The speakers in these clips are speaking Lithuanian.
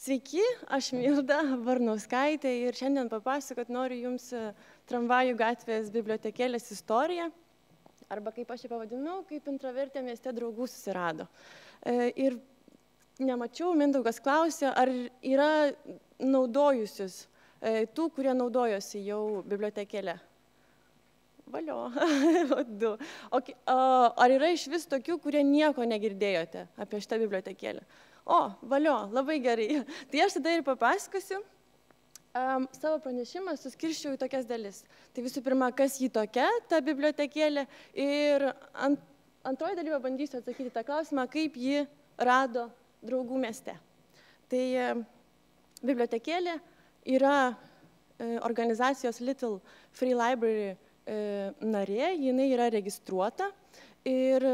Sveiki, aš Milda Varnauskaitė ir šiandien papasakot noriu Jums Tramvajų gatvės bibliotekėlės istoriją, arba kaip aš ją pavadinau, kaip intravertė mieste draugų susirado. Ir nemačiau, Mindaugas klausė, ar yra naudojusius tų, kurie naudojosi jau bibliotekėlė. Valio, du. Ar yra iš vis tokių, kurie nieko negirdėjote apie šitą bibliotekėlę? O, valio, labai gerai. Tai aš tada ir papasakosiu. Savo pranešimą suskirščiau į tokias dalis. Tai visų pirma, kas jį tokia, ta bibliotekėlė. Ir antroji dalyje bandysiu atsakyti tą klausimą, kaip jį rado draugų mieste. Tai bibliotekėlė yra organizacijos Little Free Library narė, jinai yra registruota. Ir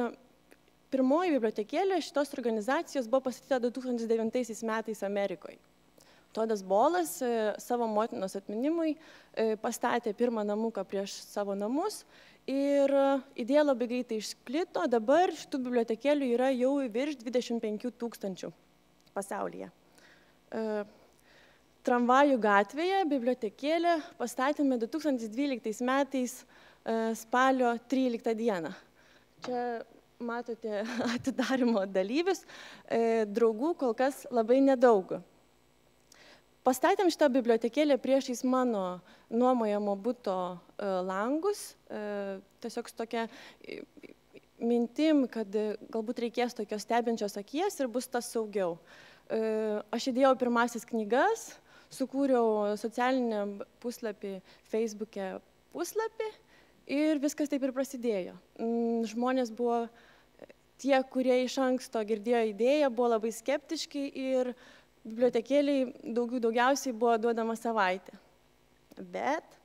pirmoji bibliotekėlė šitos organizacijos buvo pastatyta 2009 metais Amerikoje. Todas Bolas savo motinos atminimui pastatė pirmą namuką prieš savo namus ir idėja labai greitai išplito. Dabar šitų bibliotekėlių yra jau virš 25 000 pasaulyje. Tramvajų gatvėje bibliotekėlę pastatėme 2012 metais spalio 13 dieną. Čia matote atidarimo dalyvius, draugų kol kas labai nedaug. Pastatėm šitą bibliotekėlę priešais mano nuomojamo buto langus, tiesiog su tokia mintim, kad galbūt reikės tokios stebinčios akies ir bus tas saugiau. Aš įdėjau pirmasis knygas, sukūriau socialiniam puslapį, Facebook'e puslapį ir viskas taip ir prasidėjo. Žmonės buvo tie, kurie iš anksto girdėjo idėją, buvo labai skeptiški ir bibliotekėliai daugiausiai buvo duodama savaitę. Bet,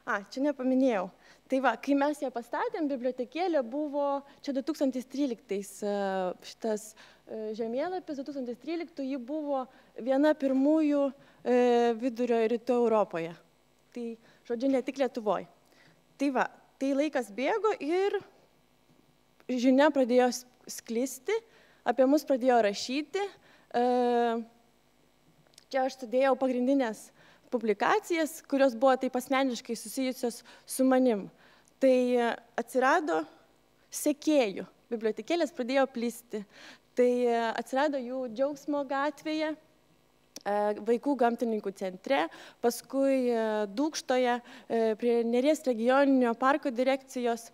čia nepaminėjau. Tai va, kai mes ją pastatėm, bibliotekėlė buvo, čia 2013 šitas žemėlapis, 2013 ji buvo viena pirmųjų vidurio ir rytų Europoje. Tai, žodžiu, ne tik Lietuvoje. Tai va, tai laikas bėgo ir žinia pradėjo sklisti, apie mus pradėjo rašyti. Čia aš sudėjau pagrindinės publikacijas, kurios buvo taip asmeniškai susijusios su manim. Tai atsirado sekėjų, bibliotekėlės pradėjo plisti. Tai atsirado jų Džiaugsmo gatvėje, Vaikų gamtininkų centre, paskui Dūkštoje, prie Neries regioninio parko direkcijos,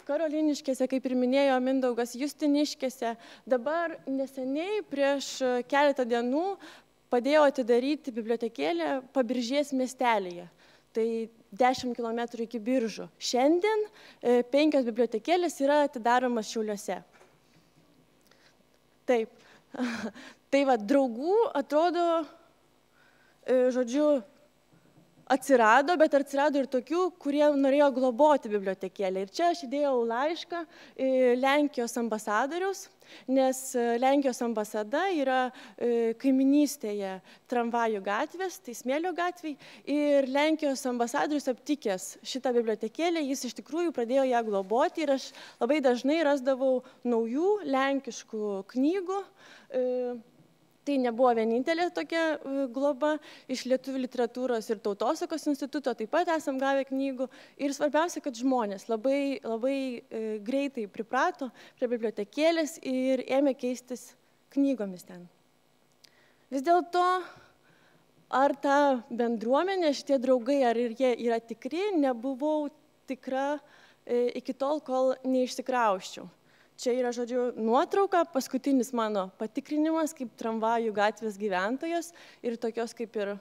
Karoliniškėse, kaip ir minėjo Mindaugas, Justiniškėse. Dabar neseniai, prieš keletą dienų, padėjo atidaryti bibliotekėlę Pabiržės miestelėje. Tai 10 km iki Biržų. Šiandien 5 bibliotekėlės yra atidaromas Šiauliuose. Taip. Tai va, draugų atrodo, žodžiu, atsirado, bet atsirado ir tokių, kurie norėjo globoti bibliotekėlę. Ir čia aš įdėjau laišką Lenkijos ambasadoriaus, nes Lenkijos ambasada yra kaiminystėje Tramvajų gatvės, tai Smėlio gatvėj. Ir Lenkijos ambasadorius aptikęs šitą bibliotekėlę, jis iš tikrųjų pradėjo ją globoti ir aš labai dažnai rasdavau naujų lenkiškų knygų. Tai nebuvo vienintelė tokia globa, iš Lietuvių literatūros ir tautosakos instituto taip pat esam gavę knygų. Ir svarbiausia, kad žmonės labai greitai priprato prie bibliotekėlės ir ėmė keistis knygomis ten. Vis dėlto, ar ta bendruomenė, šitie draugai, ar jie yra tikri, nebuvau tikra iki tol, kol neišsikrausčiau. Čia yra, žodžiu, nuotrauka, paskutinis mano patikrinimas kaip Tramvajų gatvės gyventojos ir tokios kaip ir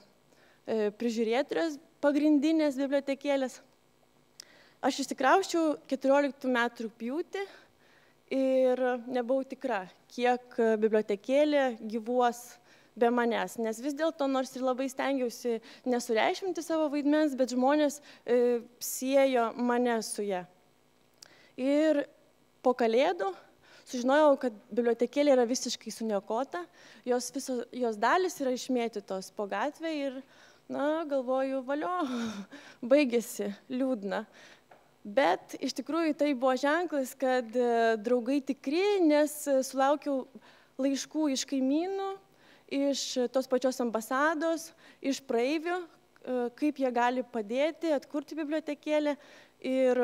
prižiūrėtojos pagrindinės bibliotekėlės. Aš išsikrausčiau 14 metų rugpjūtį ir nebuvau tikra, kiek bibliotekėlė gyvuos be manęs. Nes vis dėlto, nors ir labai stengiausi nesureikšminti savo vaidmens, bet žmonės siejo mane su ja. Ir po Kalėdų sužinojau, kad bibliotekėlė yra visiškai suniokota, jos dalis yra išmėtytos po gatvę ir, galvoju, valio, baigėsi liūdna. Bet iš tikrųjų tai buvo ženklas, kad draugai tikri, nes sulaukiau laiškų iš kaimynų, iš tos pačios ambasados, iš praeivių, kaip jie gali padėti atkurti bibliotekėlę. Ir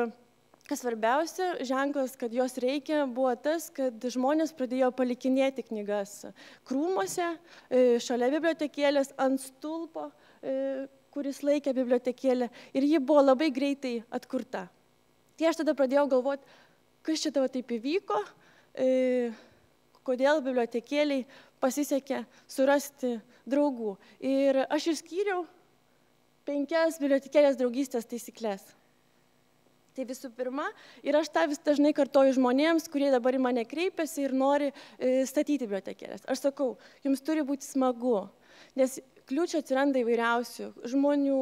kas svarbiausia, ženklas, kad jos reikia, buvo tas, kad žmonės pradėjo palikinėti knygas krūmuose, šalia bibliotekėlės, ant stulpo, kuris laikė bibliotekėlę, ir ji buvo labai greitai atkurta. Tai aš tada pradėjau galvoti, kas čia tavo taip įvyko, kodėl bibliotekėliai pasisekė surasti draugų. Ir aš išskyriau 5 bibliotekėlės draugystės taisyklės. Tai visų pirma, ir aš tą vis dažnai kartoju žmonėms, kurie dabar į mane kreipiasi ir nori statyti bibliotekėlės. Aš sakau, jums turi būti smagu, nes kliūčių atsiranda įvairiausių žmonių,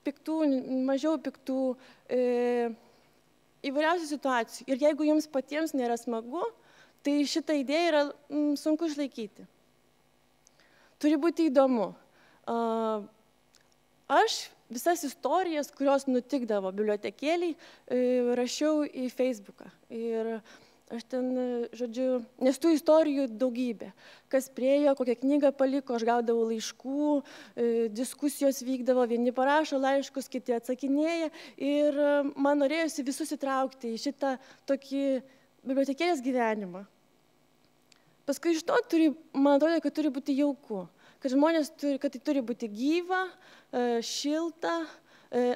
piktų, mažiau piktų, įvairiausių situacijų. Ir jeigu jums patiems nėra smagu, tai šitą idėją yra sunku išlaikyti. Turi būti įdomu. Aš visas istorijas, kurios nutikdavo bibliotekėliai, rašiau į Facebooką. Ir aš ten, žodžiu, nes tų istorijų daugybė. Kas priejo, kokią knygą paliko, aš gaudavau laiškų, diskusijos vykdavo, vieni parašo laiškus, kiti atsakinėja. Ir man norėjosi visus įtraukti į šitą tokį bibliotekėlės gyvenimą. Paskui iš to, man atrodo, kad turi būti jauku. Kad žmonės kad tai turi būti gyva, šilta,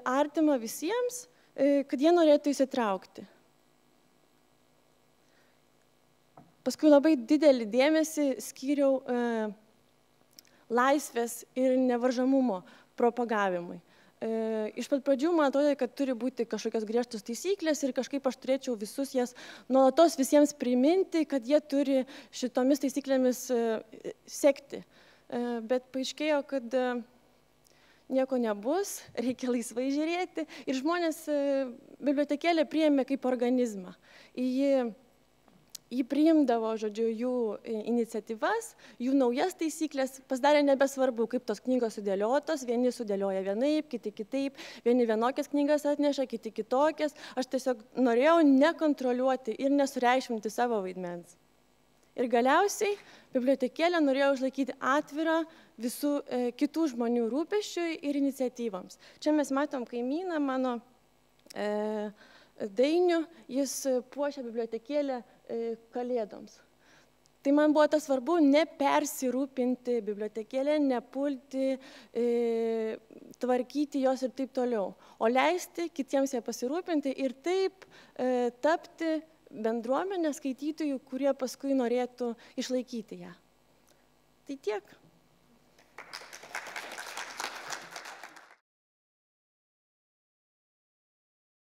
artima visiems, kad jie norėtų įsitraukti. Paskui labai didelį dėmesį skyriau laisvės ir nevaržamumo propagavimui. Iš pat pradžių man atrodo, kad turi būti kažkokios griežtos taisyklės ir kažkaip aš turėčiau visus jas nuolatos visiems priminti, kad jie turi šitomis taisyklėmis sekti. Bet paaiškėjo, kad nieko nebus, reikia laisvai žiūrėti ir žmonės bibliotekėlę priėmė kaip organizmą. Jį priimdavo, žodžiu, jų iniciatyvas, jų naujas taisyklės, pasidarė nebesvarbu, kaip tos knygos sudėliotos, vieni sudėlioja vienaip, kiti kitaip, vieni vienokias knygas atneša, kiti kitokias. Aš tiesiog norėjau nekontroliuoti ir nesureikšminti savo vaidmens. Ir galiausiai bibliotekėlę norėjau išlaikyti atvirą visų kitų žmonių rūpesčiui ir iniciatyvams. Čia mes matom kaimyną mano Dainių, jis puošia bibliotekėlę kalėdoms. Tai man buvo tas svarbu nepersirūpinti bibliotekėlę, nepulti, tvarkyti jos ir taip toliau, o leisti kitiems ją pasirūpinti ir taip tapti bendruomenę skaitytojų, kurie paskui norėtų išlaikyti ją. Tai tiek.